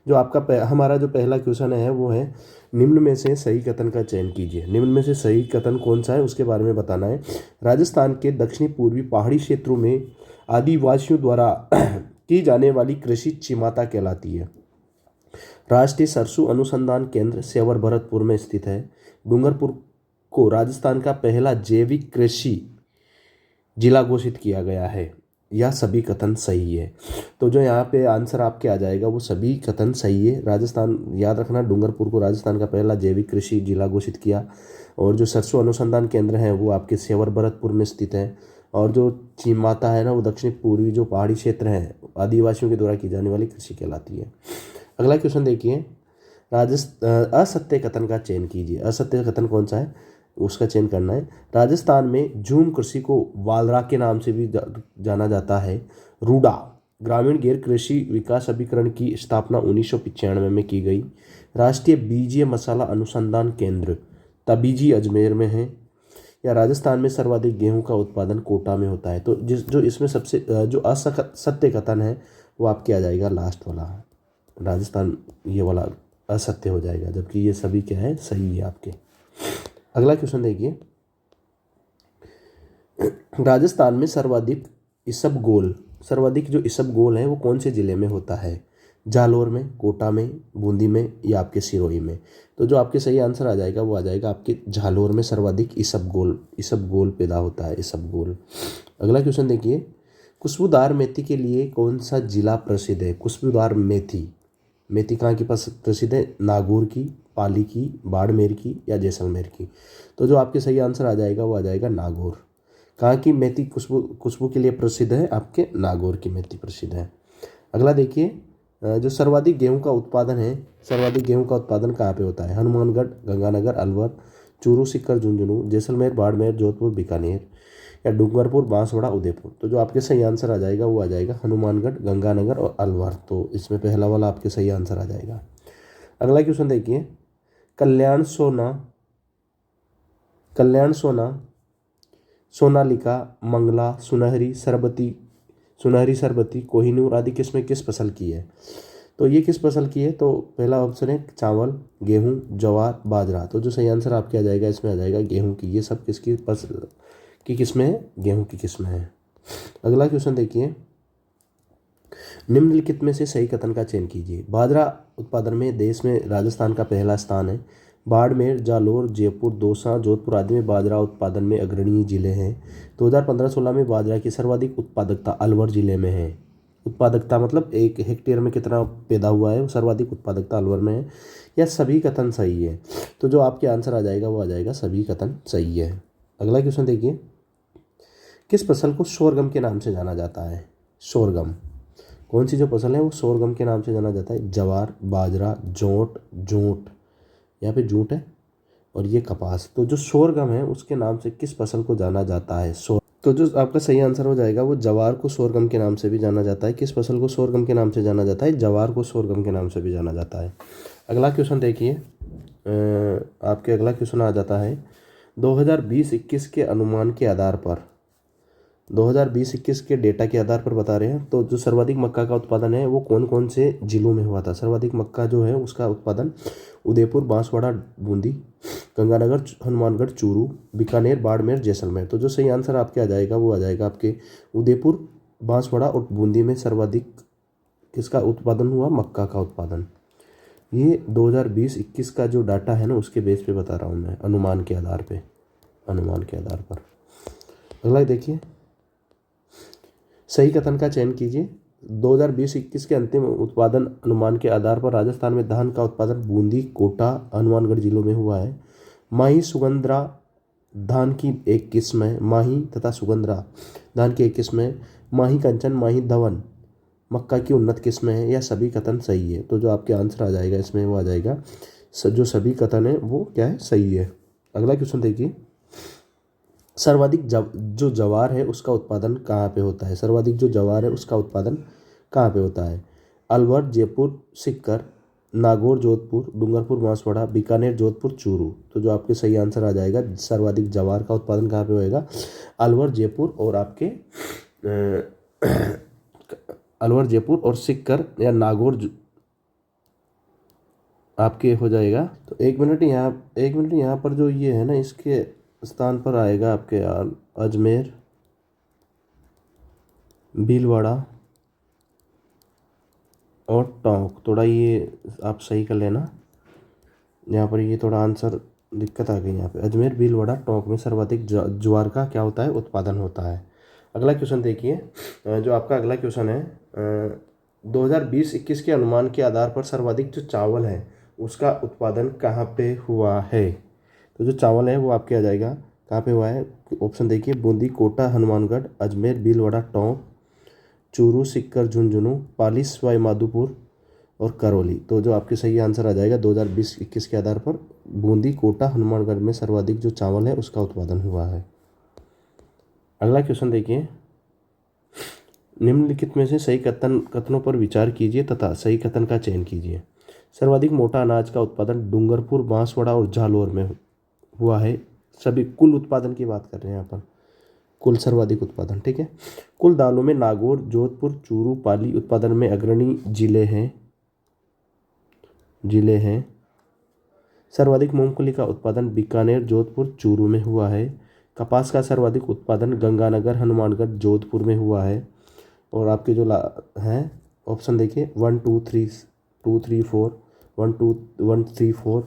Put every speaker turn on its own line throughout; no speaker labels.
जो आपका हमारा जो पहला क्वेश्चन है वो है, निम्न में से सही कथन का चयन कीजिए। निम्न में से सही कथन कौन सा है उसके बारे में बताना है। राजस्थान के दक्षिणी पूर्वी पहाड़ी क्षेत्रों में आदिवासियों द्वारा की जाने वाली कृषि चिमाता कहलाती है। राष्ट्रीय सरसों अनुसंधान केंद्र सेवर भरतपुर में स्थित है। डूंगरपुर को राजस्थान का पहला जैविक कृषि जिला घोषित किया गया है। यह सभी कथन सही है। तो जो यहाँ पे आंसर आपके आ जाएगा वो सभी कथन सही है। राजस्थान, याद रखना, डूंगरपुर को राजस्थान का पहला जैविक कृषि जिला घोषित किया। और जो सरसों अनुसंधान केंद्र है वो आपके सेवर भरतपुर में स्थित है। और जो चिमाता है ना, वो दक्षिण पूर्वी जो पहाड़ी क्षेत्र है आदिवासियों के द्वारा की जाने वाली कृषि कहलाती है। अगला क्वेश्चन देखिए, असत्य कथन का चयन कीजिए। असत्य कथन कौन सा है उसका चयन करना है। राजस्थान में झूम कृषि को वालरा के नाम से भी जाना जाता है। रूडा ग्रामीण गैर कृषि विकास अभिकरण की स्थापना 1995 में की गई। राष्ट्रीय बीजीय मसाला अनुसंधान केंद्र तबीजी अजमेर में है। या राजस्थान में सर्वाधिक गेहूं का उत्पादन कोटा में होता है। तो जो इसमें सबसे जो असत्य कथन है वो आपके आ जाएगा लास्ट वाला, राजस्थान, ये वाला असत्य हो जाएगा, जबकि ये सभी क्या है, सही है आपके। अगला क्वेश्चन देखिए, राजस्थान में सर्वाधिक जो इसबगोल है वो कौन से जिले में होता है? जालोर में, कोटा में, बूंदी में या आपके सिरोही में? तो जो आपके सही आंसर आ जाएगा वो आ जाएगा आपके जालोर में सर्वाधिक इसबगोल पैदा होता है, इसबगोल। अगला क्वेश्चन देखिए, खुशबूदार मेथी के लिए कौन सा जिला प्रसिद्ध है? खुशबूदार मेथी कहाँ की प्रसिद्ध है? नागौर की, पाली की, बाड़मेर की या जैसलमेर की? तो जो आपके सही आंसर आ जाएगा वो आ जाएगा नागौर। कहाँ की मेथी खुशबू के लिए प्रसिद्ध है? आपके नागौर की मेथी प्रसिद्ध है। अगला देखिए, जो सर्वाधिक गेहूं का उत्पादन कहाँ पे होता है? हनुमानगढ़, गंगानगर, अलवर, चूरू, सीकर, झुंझुनू, जैसलमेर, बाड़मेर, जोधपुर, बीकानेर या डूंगरपुर, बांसवाड़ा, उदयपुर? तो जो आपके सही आंसर आ जाएगा वो आ जाएगा हनुमानगढ़, गंगानगर और अलवर। तो इसमें पहला वाला आपके सही आंसर आ जाएगा। अगला क्वेश्चन देखिए, कल्याण सोना, सोनालिका, मंगला, सुनहरी सरबती, कोहिनूर आदि किस्में किस फसल की है? तो ये किस फसल की है? तो पहला ऑप्शन है चावल, गेहूं, ज्वार, बाजरा। तो जो सही आंसर आपके आ जाएगा इसमें आ जाएगा गेहूं की। ये सब किसकी फसल की किस्में है? गेहूं की किस्में है। अगला क्वेश्चन देखिए, निम्नलिखित में से सही कथन का चयन कीजिए। बाजरा उत्पादन में देश में राजस्थान का पहला स्थान है। बाड़मेर, जालोर, जयपुर, दौसा, जोधपुर आदि में बाजरा उत्पादन में अग्रणीय जिले हैं। 2015-16 में बाजरा की सर्वाधिक उत्पादकता अलवर जिले में है। उत्पादकता मतलब एक हेक्टेयर में कितना पैदा हुआ है, वो सर्वाधिक उत्पादकता अलवर में है। यह सभी कथन सही है। तो जो आपके आंसर आ जाएगा वो आ जाएगा सभी कथन सही है। अगला क्वेश्चन देखिए, किस फसल को सोरगम के नाम से जाना जाता है? सोरगम कौन सी जो फसल है वो सोरगम के नाम से जाना जाता है? जवार, बाजरा, जूट, यहाँ पे जूट है और ये कपास। तो जो सोरगम है उसके नाम से किस फसल को जाना जाता है? तो जो आपका सही आंसर हो जाएगा वो जवार को सोरगम के नाम से भी जाना जाता है। किस फसल को सोरगम के नाम से जाना जाता है? जवार को सोरगम के नाम से भी जाना जाता है। अगला क्वेश्चन देखिए, आपके अगला क्वेश्चन आ जाता है 2020-21 के अनुमान के आधार पर, 2020-21 के डेटा के आधार पर बता रहे हैं। तो जो सर्वाधिक मक्का का उत्पादन है वो कौन कौन से जिलों में हुआ था? सर्वाधिक मक्का जो है उसका उत्पादन उदयपुर, बांसवाड़ा, बूंदी, गंगानगर, हनुमानगढ़, चूरू, बीकानेर, बाड़मेर, जैसलमेर। तो जो सही आंसर आपके आ जाएगा वो आ जाएगा आपके उदयपुर, बांसवाड़ा और बूंदी में सर्वाधिक किसका उत्पादन हुआ? मक्का का उत्पादन। ये 2020-21 का जो डाटा है ना उसके बेस पे बता रहा हूँ मैं, अनुमान के आधार पर। अगला देखिए, सही कथन का चयन कीजिए। 2020-21 के अंतिम उत्पादन अनुमान के आधार पर राजस्थान में धान का उत्पादन बूंदी, कोटा, हनुमानगढ़ जिलों में हुआ है। माही सुगंधरा धान की एक किस्म है। माही तथा सुगंधरा धान की एक किस्म है। माही कंचन, माही धवन मक्का की उन्नत किस्म है। यह सभी कथन सही है। तो जो आपके आंसर आ जाएगा इसमें वो आ जाएगा जो सभी कथन है वो क्या है? सही है। अगला क्वेश्चन देखिए, सर्वाधिक जो जवार है उसका उत्पादन कहाँ पे होता है? सर्वाधिक जो जवार है उसका उत्पादन कहाँ पे होता है? अलवर, जयपुर, सीकर, नागौर, जोधपुर, डूंगरपुर, बांसवाड़ा, बीकानेर, जोधपुर, चूरू। तो जो आपके सही आंसर आ जाएगा सर्वाधिक जवार का उत्पादन कहाँ पे होएगा? अलवर, जयपुर और आपके अलवर, जयपुर और सीकर या नागौर, आपके हो जाएगा। तो 1 मिनट यहाँ पर जो ये है ना, इसके स्थान पर आएगा आपके अजमेर, भीलवाड़ा और टोंक। थोड़ा ये आप सही कर लेना, यहाँ पर ये थोड़ा आंसर दिक्कत आ गई यहाँ पे। अजमेर, भीलवाड़ा, टोंक में सर्वाधिक ज्वार का क्या होता है, उत्पादन होता है। अगला क्वेश्चन देखिए, जो आपका अगला क्वेश्चन है, 2020-21 के अनुमान के आधार पर सर्वाधिक जो चावल है उसका उत्पादन कहाँ पे हुआ है। तो जो चावल है वो आपके आ जाएगा, कहाँ पे हुआ है। ऑप्शन देखिए, बूंदी, कोटा, हनुमानगढ़, अजमेर, भीलवाड़ा, टोंक, चूरू, सीकर, झुंझुनू, पाली, सवाई माधोपुर और करौली। तो जो आपके सही आंसर आ जाएगा 2020-21 के आधार पर बूंदी, कोटा, हनुमानगढ़ में सर्वाधिक जो चावल है उसका उत्पादन हुआ है। अगला क्वेश्चन देखिए, निम्नलिखित में से सही कथनों पर विचार कीजिए तथा सही कथन का चयन कीजिए। सर्वाधिक मोटा अनाज का उत्पादन डूंगरपुर, बांसवाड़ा और जालौर में हुआ है। सभी कुल उत्पादन की बात कर रहे हैं यहाँ पर, कुल सर्वाधिक उत्पादन, ठीक है। कुल दालों में नागौर, जोधपुर, चूरू, पाली उत्पादन में अग्रणी जिले हैं। सर्वाधिक मूंगफली का उत्पादन बीकानेर, जोधपुर, चूरू में हुआ है। कपास का सर्वाधिक उत्पादन गंगानगर, हनुमानगढ़, जोधपुर में हुआ है। और आपके जो हैं ऑप्शन देखिए, 1 2 3 4 1 2 1 3 4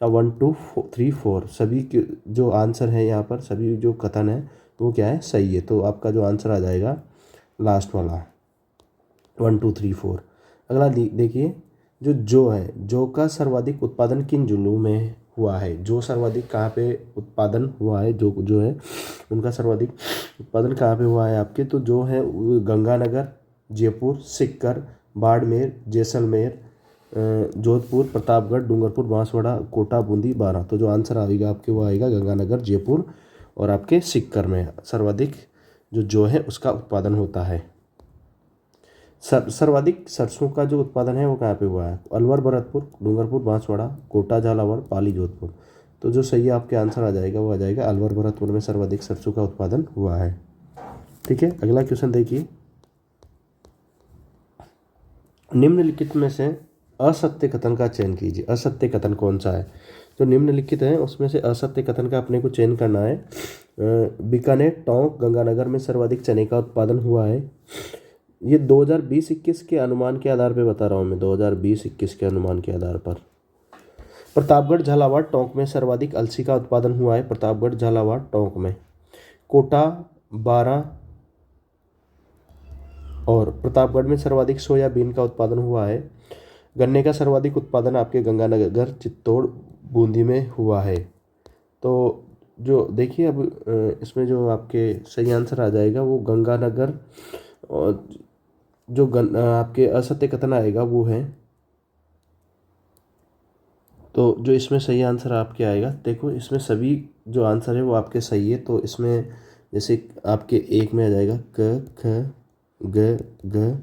या 1 2 3 4 सभी के जो आंसर है यहाँ पर, सभी जो कथन है वो क्या है, सही है। तो आपका जो आंसर आ जाएगा लास्ट वाला 1 2 3 4। अगला देखिए, जो है, जो का सर्वाधिक उत्पादन किन जिलों में हुआ है। जो सर्वाधिक कहाँ पे उत्पादन हुआ है, जो है उनका सर्वाधिक उत्पादन कहाँ पे हुआ है आपके। तो जो है गंगानगर, जयपुर, सीकर, बाड़मेर, जैसलमेर, जोधपुर, प्रतापगढ़, डूंगरपुर, बांसवाड़ा, कोटा, बूंदी, बारां। तो जो आंसर आएगा आपके वो आएगा गंगानगर, जयपुर और आपके सीकर में सर्वाधिक जो है उसका उत्पादन होता है। सर्वाधिक सरसों का जो उत्पादन है वो कहाँ पे हुआ है। अलवर, भरतपुर, डूंगरपुर, बांसवाड़ा, कोटा, झालावाड़, पाली, जोधपुर। तो जो सही आपके आंसर आ जाएगा वो आ जाएगा अलवर, भरतपुर में सर्वाधिक सरसों का उत्पादन हुआ है, ठीक है। अगला क्वेश्चन देखिए, निम्नलिखित में से असत्य कथन का चयन कीजिए। असत्य कथन कौन सा है। जो निम्नलिखित है उसमें से असत्य कथन का अपने को चयन करना है। बीकानेर, टोंक, गंगानगर में सर्वाधिक चने का उत्पादन हुआ है। ये 2020-21 के अनुमान के आधार पे बता रहा हूँ मैं, 2020-21 के अनुमान के आधार पर। प्रतापगढ़, झालावाड़, टोंक में सर्वाधिक अलसी का उत्पादन हुआ है। प्रतापगढ़, झालावाड़, टोंक में। कोटा, बारां और प्रतापगढ़ में सर्वाधिक सोयाबीन का उत्पादन हुआ है। गन्ने का सर्वाधिक उत्पादन आपके गंगानगर, चित्तौड़, बूंदी में हुआ है। तो जो देखिए अब इसमें जो आपके सही आंसर आ जाएगा वो गंगानगर, और जो आपके असत्य कथन आएगा वो है। तो जो इसमें सही आंसर आपके आएगा, देखो इसमें सभी जो आंसर है वो आपके सही है। तो इसमें जैसे आपके 1 में आ जाएगा क ख ग घ,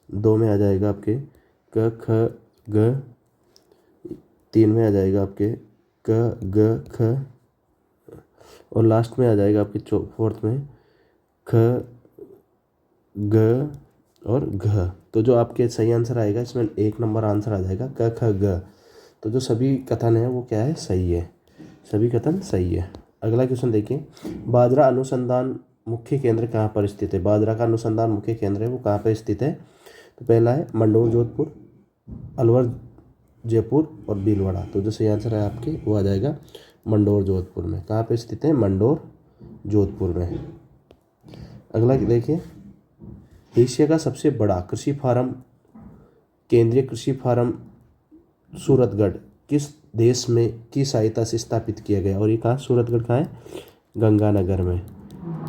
2 में आ जाएगा आपके क ख ग, 3 में आ जाएगा आपके क ग ख और लास्ट में आ जाएगा आपके फोर्थ में ख ग और घ। तो जो आपके सही आंसर आएगा इसमें 1 नंबर आंसर आ जाएगा क ख ग। तो जो सभी कथन है वो क्या है, सही है, सभी कथन सही है। अगला क्वेश्चन देखिए, बाजरा अनुसंधान मुख्य केंद्र कहाँ पर स्थित है। बाजरा का अनुसंधान मुख्य केंद्र है वो कहाँ पर स्थित है। तो पहला है मंडोर, जोधपुर, अलवर, जयपुर और भीलवाड़ा। तो जो सही आंसर है आपके वो आ जाएगा मंडोर, जोधपुर में। कहाँ पे स्थित है, मंडोर, जोधपुर में। अगला देखिए, एशिया का सबसे बड़ा कृषि फार्म, केंद्रीय कृषि फार्म सूरतगढ़ किस देश में की सहायता से स्थापित किया गया। और ये कहाँ, सूरतगढ़ कहाँ है, गंगानगर में,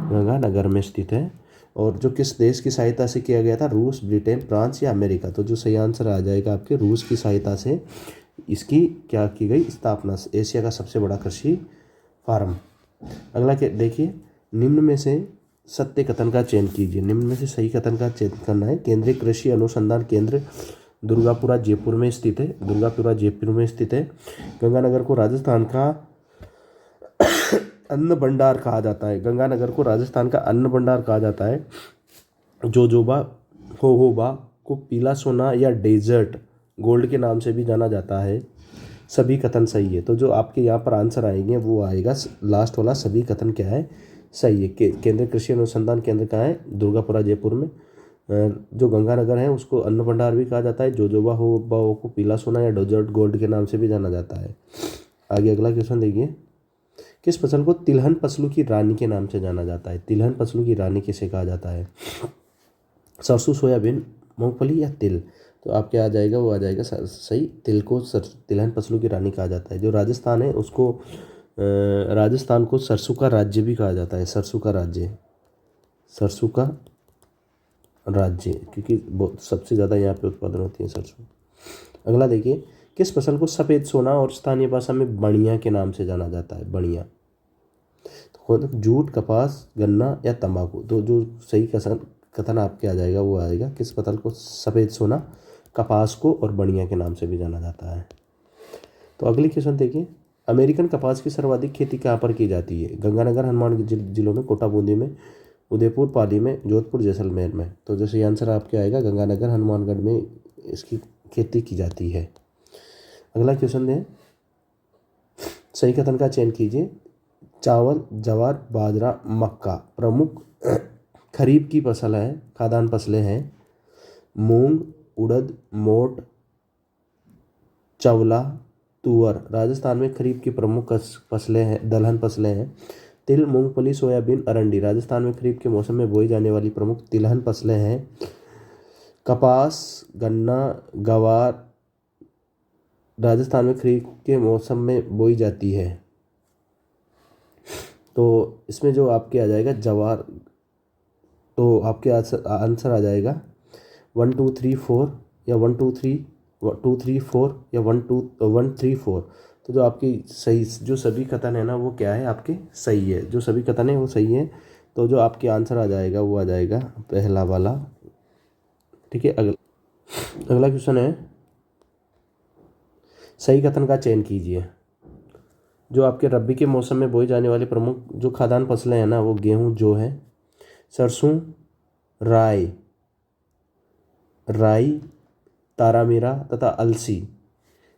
गंगानगर में स्थित है। और जो किस देश की सहायता से किया गया था, रूस, ब्रिटेन, फ्रांस या अमेरिका। तो जो सही आंसर आ जाएगा आपके रूस की सहायता से इसकी क्या की गई, स्थापना। एशिया का सबसे बड़ा कृषि फार्म। अगला क्या देखिए, निम्न में से सत्य कथन का चयन कीजिए। निम्न में से सही कथन का चयन करना है। केंद्रीय कृषि अनुसंधान केंद्र दुर्गापुरा, जयपुर में स्थित है। दुर्गापुरा जयपुर में स्थित है। गंगानगर को राजस्थान का अन्न भंडार कहा जाता है। गंगानगर को राजस्थान का अन्न भंडार कहा जाता है। जोजोबा, होहोबा को पीला सोना या डेजर्ट गोल्ड के नाम से भी जाना जाता है, सभी कथन सही है। तो जो आपके यहाँ पर आंसर आएंगे वो आएगा लास्ट वाला, सभी कथन क्या है, सही है। केंद्रीय कृषि अनुसंधान केंद्र कहाँ है, दुर्गापुरा जयपुर में। जो गंगानगर है उसको अन्न भंडार भी कहा जाता है। जोजोबा हो को पीला सोना या डेजर्ट गोल्ड के नाम से भी जाना जाता है। आगे अगला क्वेश्चन देखिए, किस फसल को तिलहन फसलों की रानी के नाम से जाना जाता है। तिलहन फसलों की रानी किसे कहा जाता है, सरसों, सोयाबीन, मूंगफली या तिल। तो आपके आ जाएगा वो आ जाएगा सही, तिल को तिलहन फसलों की रानी कहा जाता है। जो राजस्थान है उसको राजस्थान को सरसों का राज्य भी कहा जाता है, सरसों का राज्य, सरसों का राज्य, क्योंकि सबसे ज़्यादा यहाँ पे उत्पादन होती है सरसों। अगला देखिए, किस फसल को सफ़ेद सोना और स्थानीय भाषा में बणिया के नाम से जाना जाता है, बणिया। तो जूट, कपास, गन्ना या तंबाकू। तो जो सही कथन आपके आ जाएगा वो आएगा, किस फसल को सफ़ेद सोना, कपास को और बणिया के नाम से भी जाना जाता है। तो अगली क्वेश्चन देखिए, अमेरिकन कपास की सर्वाधिक खेती कहाँ पर की जाती है। गंगानगर, हनुमानगढ़ जिलों में, कोटा बूंदी में, उदयपुर पाली में, जोधपुर जैसलमेर में। तो जो सही आंसर आपके आएगा गंगानगर हनुमानगढ़ में इसकी खेती की जाती है। अगला क्वेश्चन है, सही कथन का चयन कीजिए। चावल, ज्वार, बाजरा, मक्का प्रमुख खरीफ की फसल है, खाद्यान्न फसलें हैं। मूंग, उड़द, मोट, चवला, तुअर राजस्थान में खरीफ की प्रमुख फसलें हैं, दलहन फसलें हैं। तिल, मूंगफली, सोयाबीन, अरंडी राजस्थान में खरीफ के मौसम में बोई जाने वाली प्रमुख तिलहन फसलें हैं। कपास, गन्ना, ग्वार राजस्थान में खरीफ के मौसम में बोई जाती है। तो इसमें जो आपके आ जाएगा ज्वार, तो आपके आंसर आ जाएगा 1 2 3 4 या 1 2 3 2 3 4 या 1 2 1 3 4। तो जो आपकी सही, जो सभी कथन है ना वो क्या है आपके सही है, जो सभी कथन है वो सही है। तो जो आपके आंसर आ जाएगा वो आ जाएगा पहला वाला। ठीक है, अगला क्वेश्चन है, सही कथन का चयन कीजिए। जो आपके रबी के मौसम में बोई जाने वाली प्रमुख जो खाद्यान्न फसलें हैं ना वो गेहूँ, जो है, सरसों, राई, तारामीरा तथा अलसी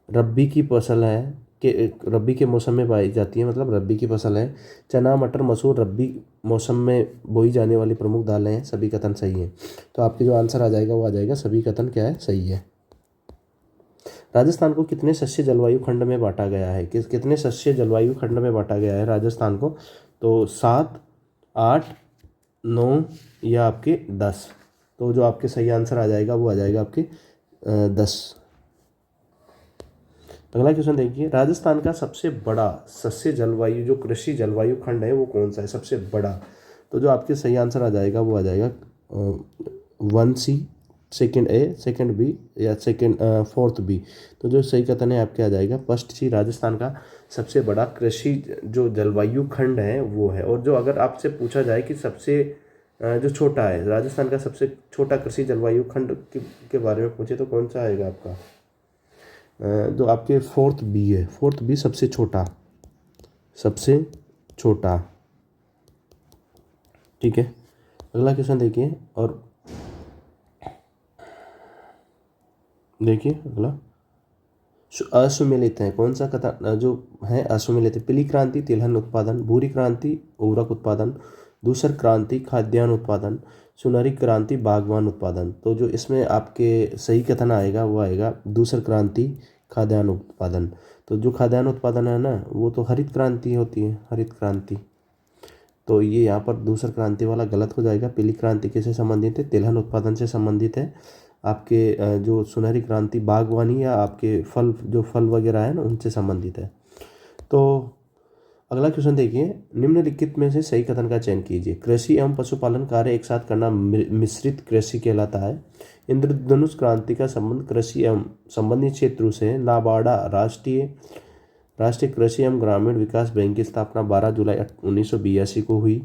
रब्बी की फसल है, कि रब्बी के मौसम में पाई जाती है, मतलब रब्बी की फसल है। चना, मटर, मसूर रब्बी मौसम में बोई जाने वाली प्रमुख दालें हैं, सभी कथन सही हैं। तो आपके जो आंसर आ जाएगा वो आ जाएगा सभी कथन क्या है, सही है। राजस्थान को कितने शस्य जलवायु खंड में बांटा गया है, कितने शस्य जलवायु खंड में बांटा गया है राजस्थान को। तो 7, 8, 9 या आपके 10। तो जो आपके सही आंसर आ जाएगा वो आ जाएगा आपके 10। अगला क्वेश्चन देखिए, राजस्थान का सबसे बड़ा सस्य जलवायु जो कृषि जलवायु खंड है वो कौन सा है, सबसे बड़ा। तो जो आपके सही आंसर आ जाएगा वो आ जाएगा 1C, second A, second B या फोर्थ बी। तो जो सही कथन है आपके आ जाएगा फर्स्ट सी, राजस्थान का सबसे बड़ा कृषि जो जलवायु खंड है वो है। और जो अगर आपसे पूछा जाए कि सबसे जो छोटा है, राजस्थान का सबसे छोटा कृषि जलवायु खंड के बारे में पूछे तो कौन सा आएगा आपका, जो आपके फोर्थ बी है, फोर्थ बी सबसे छोटा, सबसे छोटा। ठीक है, अगला क्वेश्चन देखिए, और देखिए अगला, असुमेलित है कौन सा कथन जो है असुमेलित है। पीली क्रांति तिलहन उत्पादन, भूरी क्रांति उर्वरक उत्पादन, दूसर क्रांति खाद्यान्न उत्पादन, सुनहरी क्रांति बागवान उत्पादन। तो जो इसमें आपके सही कथन आएगा वो आएगा दूसर क्रांति खाद्यान्न उत्पादन। तो जो खाद्यान्न उत्पादन है ना वो तो हरित क्रांति होती है, हरित क्रांति। तो ये यहाँ पर दूसर क्रांति वाला गलत हो जाएगा। पीली क्रांति किससे संबंधित है, तिलहन उत्पादन से संबंधित है। आपके जो सुनहरी क्रांति बागवानी या आपके फल, जो फल वगैरह है ना उनसे संबंधित है। तो अगला क्वेश्चन देखिए, निम्नलिखित में से सही कथन का चयन कीजिए। कृषि एवं पशुपालन कार्य एक साथ करना मिश्रित कृषि कहलाता है। इंद्रधनुष क्रांति का संबंध कृषि एवं संबंधित क्षेत्रों से। नाबार्डा राष्ट्रीय कृषि एवं ग्रामीण विकास बैंक की स्थापना 12 जुलाई 1982 को हुई।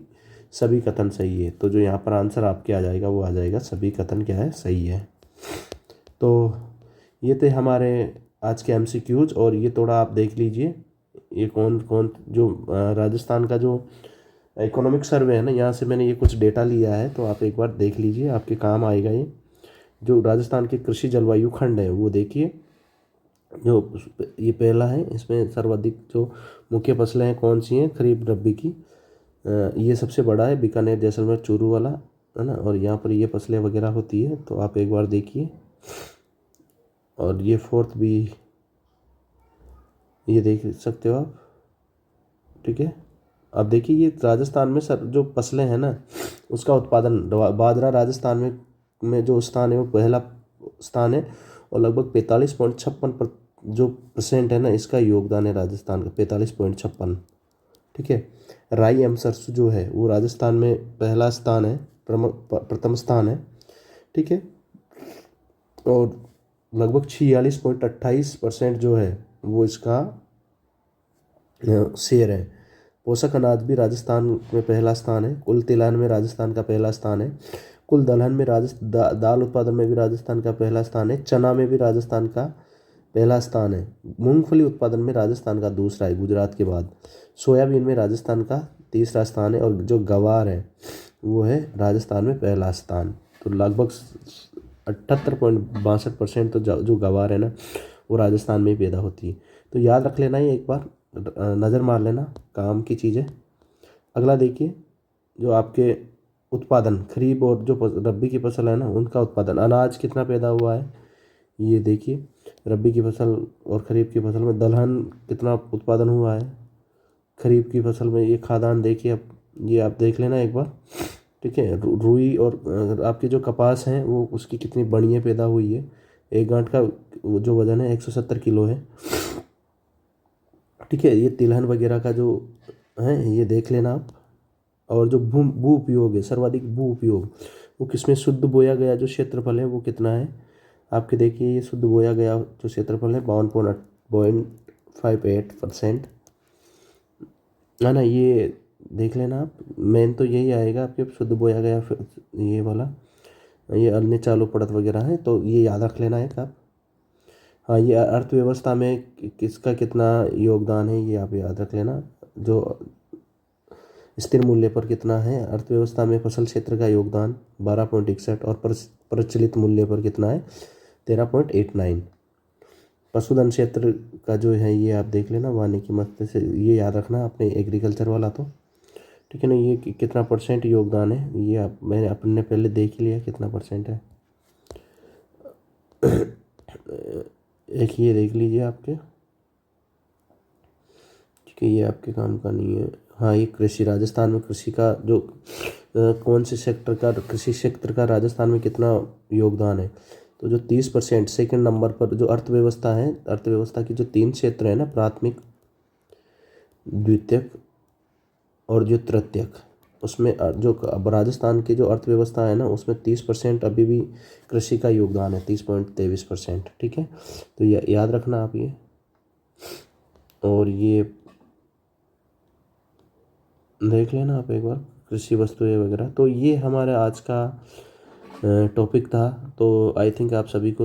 सभी कथन सही है। तो जो यहाँ पर आंसर आपके आ जाएगा वो आ जाएगा सभी कथन क्या है, सही है। तो ये थे हमारे आज के MCQs, और ये थोड़ा आप देख लीजिए ये कौन कौन जो राजस्थान का जो इकोनॉमिक सर्वे है ना, यहाँ से मैंने ये कुछ डेटा लिया है, तो आप एक बार देख लीजिए, आपके काम आएगा ये। जो राजस्थान के कृषि जलवायु खंड है वो देखिए, जो ये पहला है, इसमें सर्वाधिक जो मुख्य फसलें हैं कौन सी हैं खरीफ रबी की, ये सबसे बड़ा है बीकानेर जैसलमेर चूरू वाला, है ना। और यहाँ पर ये फसलें वगैरह होती है, तो आप एक बार देखिए। और ये फोर्थ भी ये देख सकते हो आप, ठीक है। अब देखिए ये राजस्थान में सर जो फसलें हैं ना उसका उत्पादन, बाजरा राजस्थान में जो स्थान है वो पहला स्थान है, और लगभग 45.56 जो परसेंट है ना इसका योगदान है राजस्थान का, 45.56, ठीक है। राई एवं सरसों जो है वो राजस्थान में पहला स्थान है, प्रथम स्थान है, ठीक है। और लगभग 46.28% जो है वो इसका शेर है। पोषक अनाज भी राजस्थान में पहला स्थान है, कुल तिलहन में राजस्थान का पहला स्थान है, कुल दलहन में दाल उत्पादन में भी राजस्थान का पहला स्थान है, चना में भी राजस्थान का पहला स्थान है, मूंगफली उत्पादन में राजस्थान का दूसरा है गुजरात के बाद, सोयाबीन में राजस्थान का तीसरा स्थान है, और जो गवार है वो है राजस्थान में पहला स्थान। तो लगभग 78.62% तो जो गवार है ना वो राजस्थान में ही पैदा होती है। तो याद रख लेना, ही एक बार नज़र मार लेना, काम की चीज़ें। अगला देखिए, जो आपके उत्पादन खरीफ और जो रबी की फसल है ना उनका उत्पादन, अनाज कितना पैदा हुआ है ये देखिए। रबी की फसल और खरीफ की फसल में दलहन कितना उत्पादन हुआ है, खरीफ की फसल में ये खाद्यान्न देखिए, अब ये आप देख लेना एक बार, ठीक है। रुई और आपकी जो कपास है वो उसकी कितनी बढ़िया पैदा हुई है, एक गांठ का जो वजन है 170 किलो है, ठीक है। ये तिलहन वगैरह का जो है ये देख लेना आप। और जो भू उपयोग है, सर्वाधिक भू उपयोग वो किसमें शुद्ध बोया गया जो क्षेत्रफल है वो कितना है, आपके देखिए ये शुद्ध बोया गया जो क्षेत्रफल है 52.58%, है ना। ये देख लेना आप, मेन तो यही आएगा आपके शुद्ध बोया गया, ये वाला, ये अन्य चालू पड़त वगैरह है तो ये याद रख लेना है आप। हाँ, ये अर्थव्यवस्था में किसका कितना योगदान है ये आप याद रख लेना। जो स्थिर मूल्य पर कितना है अर्थव्यवस्था में फसल क्षेत्र का योगदान 12.61, और प्रचलित मूल्य पर कितना है 13.89। पशुधन क्षेत्र का जो है ये आप देख लेना, वानिकी मत्स्य से ये याद रखना आपने, एग्रीकल्चर वाला तो, ठीक है ना। ये कितना परसेंट योगदान है ये आप मैंने अपने पहले देख ही लिया कितना परसेंट है। एक ये देख लीजिए आपके, ठीक है, ये आपके काम का नहीं है। हाँ, ये कृषि, राजस्थान में कृषि का जो कौन से सेक्टर का, कृषि क्षेत्र का राजस्थान में कितना योगदान है, तो जो 30%, सेकंड नंबर पर जो अर्थव्यवस्था है, अर्थव्यवस्था की जो 3 क्षेत्र है ना, प्राथमिक, द्वितीयक और जो तृतीयक, उसमें जो अब राजस्थान की जो अर्थव्यवस्था है ना उसमें 30% अभी भी कृषि का योगदान है, 30.23%, ठीक है। तो ये याद रखना आप ये। और ये देख लेना आप एक बार, कृषि वस्तुएं वगैरह। तो ये हमारा आज का टॉपिक था। तो आई थिंक आप सभी को